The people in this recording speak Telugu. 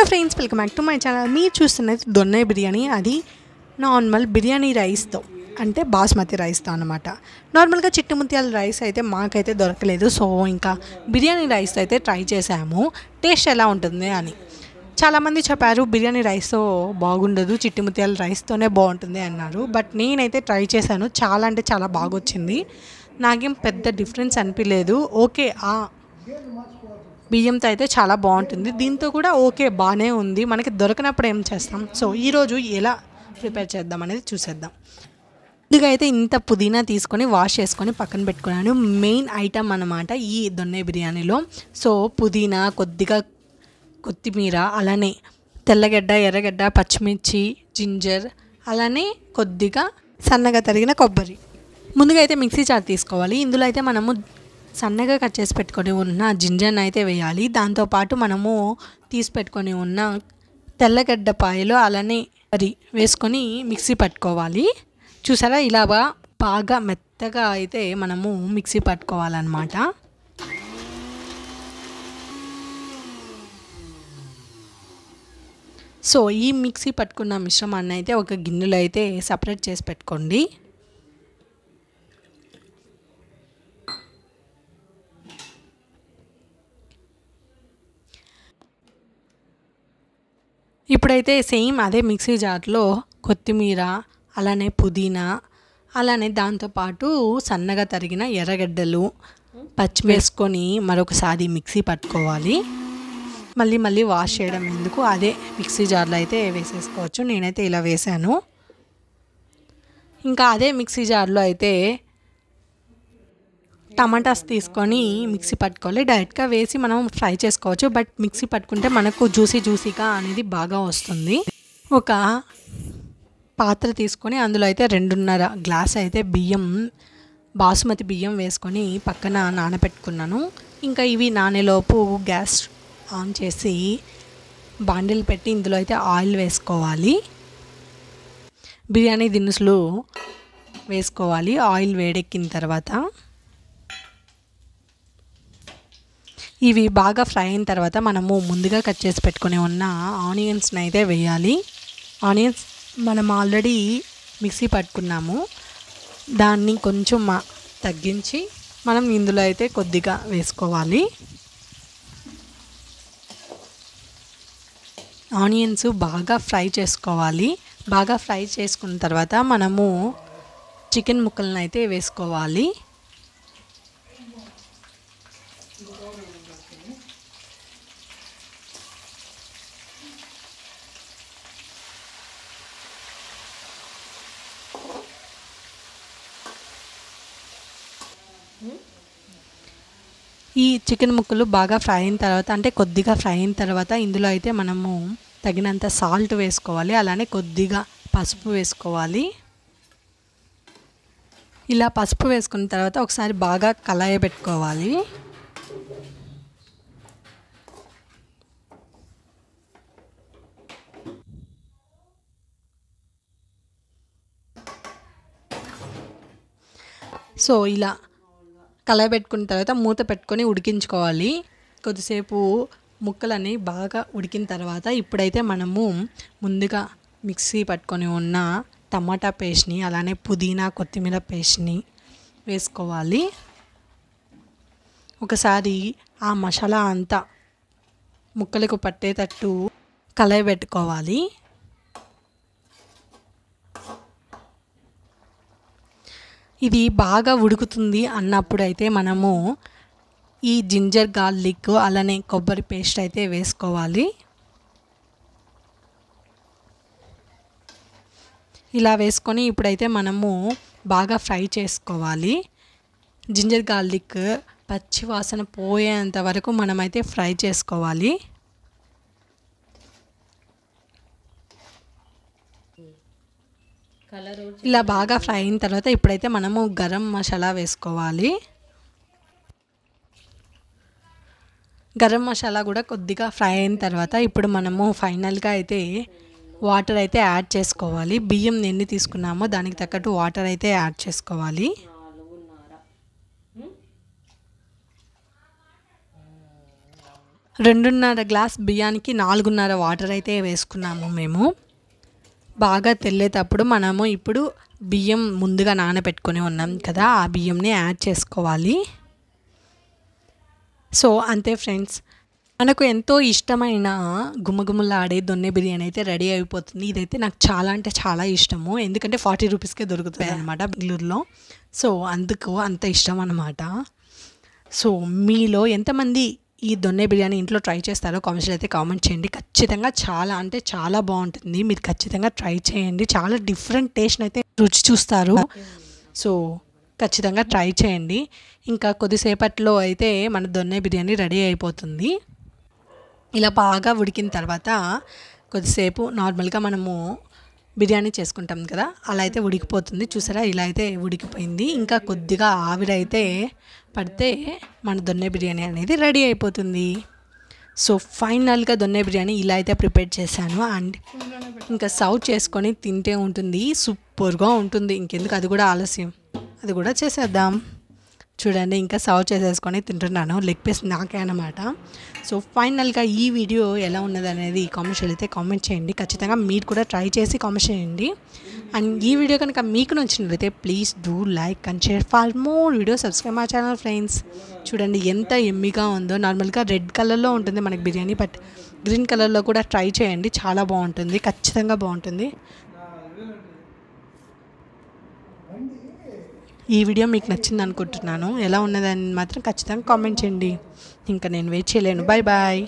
Friends, welcome back to my channel. మీరు చూస్తున్నది దొన్నె బిర్యానీ. అది నార్మల్ బిర్యానీ రైస్తో, అంటే బాస్మతి రైస్తో అనమాట. నార్మల్గా చిట్టి ముత్యాల రైస్ అయితే మాకైతే దొరకలేదు. సో ఇంకా బిర్యానీ రైస్తో అయితే ట్రై చేసాము, టేస్ట్ ఎలా ఉంటుంది అని. చాలామంది చెప్పారు బిర్యానీ రైస్తో బాగుండదు, చిట్టి ముత్యాల రైస్తోనే బాగుంటుంది అన్నారు. బట్ నేనైతే ట్రై చేశాను, చాలా అంటే చాలా బాగా వచ్చింది. నాకేం పెద్ద డిఫరెన్స్ అనిపించలేదు. ఓకే, బియ్యంతో అయితే చాలా బాగుంటుంది, దీంతో కూడా ఓకే బాగానే ఉంది. మనకి దొరకనప్పుడు ఏం చేస్తాం. సో ఈరోజు ఎలా ప్రిపేర్ చేద్దాం అనేది చూసేద్దాం. ముందుగా అయితే ఇంత పుదీనా తీసుకొని వాష్ చేసుకొని పక్కన పెట్టుకున్నాను. మెయిన్ ఐటమ్ అన్నమాట ఈ దొన్నె బిర్యానీలో. సో పుదీనా, కొద్దిగా కొత్తిమీర, అలానే తెల్లగడ్డ, ఎర్రగడ్డ, పచ్చిమిర్చి, జింజర్, అలానే కొద్దిగా సన్నగా తరిగిన కొబ్బరి. ముందుగా అయితే మిక్సీ జార్ తీసుకోవాలి. ఇందులో అయితే మనము సన్నగా కట్ చేసి పెట్టుకొని ఉన్న జింజర్ని అయితే వేయాలి. దాంతోపాటు మనము తీసి పెట్టుకొని ఉన్న తెల్లగడ్డ పాయలు, అలానే వరి వేసుకొని మిక్సీ పట్టుకోవాలి. చూసారా, ఇలా బాగా మెత్తగా అయితే మనము మిక్సీ పట్టుకోవాలన్నమాట. సో ఈ మిక్సీ పట్టుకున్న మిశ్రమాన్ని అయితే ఒక గిన్నెలో అయితే సపరేట్ చేసి పెట్టుకోండి. ఇప్పుడైతే సేమ్ అదే మిక్సీ జార్లో కొత్తిమీర, అలానే పుదీనా, అలానే దాంతోపాటు సన్నగా తరిగిన ఎర్రగడ్డలు, పచ్చి వేసుకొని మరొకసారి మిక్సీ పట్టుకోవాలి. మళ్ళీ వాష్ చేయడం ఎందుకు, అదే మిక్సీ జార్లో అయితే వేసేసుకోవచ్చు. నేనైతే ఇలా వేసాను. ఇంకా అదే మిక్సీ జార్లో అయితే టమాటాస్ తీసుకొని మిక్సీ పట్టుకోవాలి. డైరెక్ట్గా వేసి మనం ఫ్రై చేసుకోవచ్చు, బట్ మిక్సీ పట్టుకుంటే మనకు జ్యూసీగా అనేది బాగా వస్తుంది. ఒక పాత్ర తీసుకొని అందులో అయితే 2.5 గ్లాస్ అయితే బియ్యం, బాసుమతి బియ్యం వేసుకొని పక్కన నానబెట్టుకున్నాను. ఇంకా ఇవి నానేలోపు గ్యాస్ ఆన్ చేసి బాండిల్ పెట్టి ఇందులో అయితే ఆయిల్ వేసుకోవాలి. బిర్యానీ దినుసులు వేసుకోవాలి. ఆయిల్ వేడెక్కిన తర్వాత ఇవి బాగా ఫ్రై అయిన తర్వాత మనము ముందుగా కట్ చేసి పెట్టుకుని ఉన్న ఆనియన్స్ని అయితే వేయాలి. ఆనియన్స్ మనం ఆల్రెడీ మిక్సీ పట్టుకున్నాము, దాన్ని కొంచెం తగ్గించి మనం ఇందులో అయితే కొద్దిగా వేసుకోవాలి. ఆనియన్స్ బాగా ఫ్రై చేసుకోవాలి. బాగా ఫ్రై చేసుకున్న తర్వాత మనము చికెన్ ముక్కలను అయితే వేసుకోవాలి. ఈ చికెన్ ముక్కలు బాగా ఫ్రై అయిన తర్వాత, అంటే కొద్దిగా ఫ్రై అయిన తర్వాత ఇందులో అయితే మనము తగినంత సాల్ట్ వేసుకోవాలి. అలానే కొద్దిగా పసుపు వేసుకోవాలి. ఇలా పసుపు వేసుకున్న తర్వాత ఒకసారి బాగా కలయబెట్టుకోవాలి. సో ఇలా కలయబెట్టుకున్న తర్వాత మూత పెట్టుకొని ఉడికించుకోవాలి. కొద్దిసేపు ముక్కలని బాగా ఉడికిన తర్వాత ఇప్పుడైతే మనము ముందుగా మిక్సీ పట్టుకొని ఉన్న టమాటా పేస్ట్ని, అలానే పుదీనా, కొత్తిమీర పేస్ట్ని వేసుకోవాలి. ఒకసారి ఆ మసాలా అంతా ముక్కలకు పట్టేటట్టు కలయబెట్టుకోవాలి. ఇది బాగా ఉడుకుతుంది అన్నప్పుడు అయితే మనము ఈ జింజర్ గార్లిక్, అలానే కొబ్బరి పేస్ట్ అయితే వేసుకోవాలి. ఇలా వేసుకొని ఇప్పుడైతే మనము బాగా ఫ్రై చేసుకోవాలి. జింజర్ గార్లిక్ పచ్చి వాసన పోయేంత వరకు మనమైతే ఫ్రై చేసుకోవాలి. ఇలా బాగా ఫ్రై అయిన తర్వాత ఇప్పుడైతే మనము గరం మసాలా వేసుకోవాలి. గరం మసాలా కూడా కొద్దిగా ఫ్రై అయిన తర్వాత ఇప్పుడు మనము ఫైనల్గా అయితే వాటర్ అయితే యాడ్ చేసుకోవాలి. బియ్యం ఎన్ని తీసుకున్నామో దానికి తగ్గట్టు వాటర్ అయితే యాడ్ చేసుకోవాలి. 2.5 గ్లాస్ బియ్యానికి 4.5 వాటర్ అయితే వేసుకున్నాము మేము. బాగా తెల్లేటప్పుడు మనము ఇప్పుడు బియ్యం ముందుగా నానబెట్టుకొని ఉన్నాం కదా, ఆ బియ్యంని యాడ్ చేసుకోవాలి. సో అంతే ఫ్రెండ్స్, మనకు ఎంతో ఇష్టమైన గుమగుమలాడే దొన్నె బిర్యానీ అయితే రెడీ అయిపోతుంది. ఇదైతే నాకు చాలా అంటే చాలా ఇష్టము, ఎందుకంటే 40 రూపీస్కే దొరుకుతుంది అనమాట బెంగళూరులో. సో అందుకు అంత ఇష్టం అనమాట. సో మీలో ఎంతమంది ఈ దొన్నె బిర్యానీ ఇంట్లో ట్రై చేస్తారో కామెంట్స్లో అయితే కామెంట్ చేయండి. ఖచ్చితంగా చాలా అంటే చాలా బాగుంటుంది, మీరు ఖచ్చితంగా ట్రై చేయండి. చాలా డిఫరెంట్ టేస్ట్ అయితే రుచి చూస్తారు. సో ఖచ్చితంగా ట్రై చేయండి. ఇంకా కొద్దిసేపట్లో అయితే మన దొన్నె బిర్యానీ రెడీ అయిపోతుంది. ఇలా బాగా ఉడికిన తర్వాత కొద్దిసేపు నార్మల్గా మనము బిర్యానీ చేసుకుంటాం కదా, అలా అయితే ఉడికిపోతుంది. చూసారా, ఇలా అయితే ఉడికిపోయింది. ఇంకా కొద్దిగా ఆవిరైతే పడితే మన దొన్నె బిర్యానీ అనేది రెడీ అయిపోతుంది. సో ఫైనల్గా దొన్నె బిర్యానీ ఇలా అయితే ప్రిపేర్ చేశాను. అండ్ ఇంకా సర్వ్ చేసుకొని తింటే ఉంటుంది, సూపర్గా ఉంటుంది. ఇంకెందుకు, అది కూడా ఆలస్యం, అది కూడా చేసేద్దాం. చూడండి, ఇంకా సర్వ్ చేసేసుకొని తింటున్నాను. లెగ్ పీస్ నాకే అన్నమాట. సో ఫైనల్గా ఈ వీడియో ఎలా ఉన్నది అనేది కామెంట్స్లో అయితే కామెంట్ చేయండి. ఖచ్చితంగా మీరు కూడా ట్రై చేసి కామెంట్ చేయండి. అండ్ ఈ వీడియో కనుక మీకు నచ్చినట్లయితే please do like and share for more video, subscribe my channel friends. చూడండి ఎంత ఎమ్మిగా ఉందో. నార్మల్గా రెడ్ కలర్లో ఉంటుంది మనకి బిర్యానీ, బట్ గ్రీన్ కలర్లో కూడా ట్రై చేయండి, చాలా బాగుంటుంది, ఖచ్చితంగా బాగుంటుంది. ఈ వీడియో మీకు నచ్చింది అనుకుంటున్నాను. ఎలా ఉన్నదని మాత్రం ఖచ్చితంగా కామెంట్ చేయండి. ఇంకా నేను వెయిట్ చేయలేను. Bye bye.